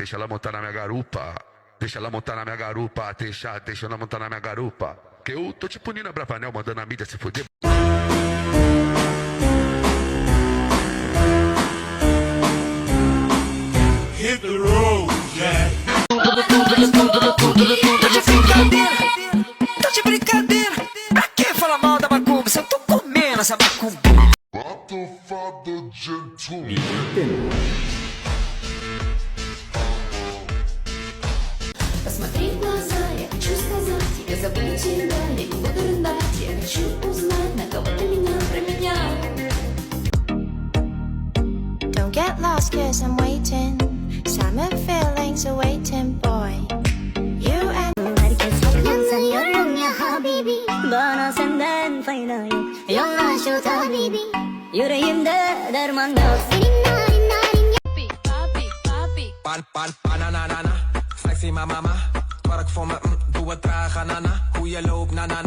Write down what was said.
Deixa ela montar na minha garupa. Deixa ela montar na minha garupa. Deixa ela montar na minha garupa. Que eu tô tipo Nina Bravanel mandando a mídia se fuder. Hit the road, Jack. Tá de brincadeira. Pra que falar mal da macumba se eu tô comendo essa macumba? Batufado gentleman. Посмотри в глаза, я хочу сказать, я забыла тебя, я не буду рыдать, я хочу узнать, на кого ты меня променял. Don't get lost cause I'm waiting. Summer feelings are waiting, boy. You and Herkes yanıyorum ya habibi. Bana senden fayda yok. Yolla şu tabibi. Yüreğimde derman yok. Senin narin narin Papi, papi, Banana, sexy mama, twerk voor me, doe het traag, nana. Hoe je loopt, nana.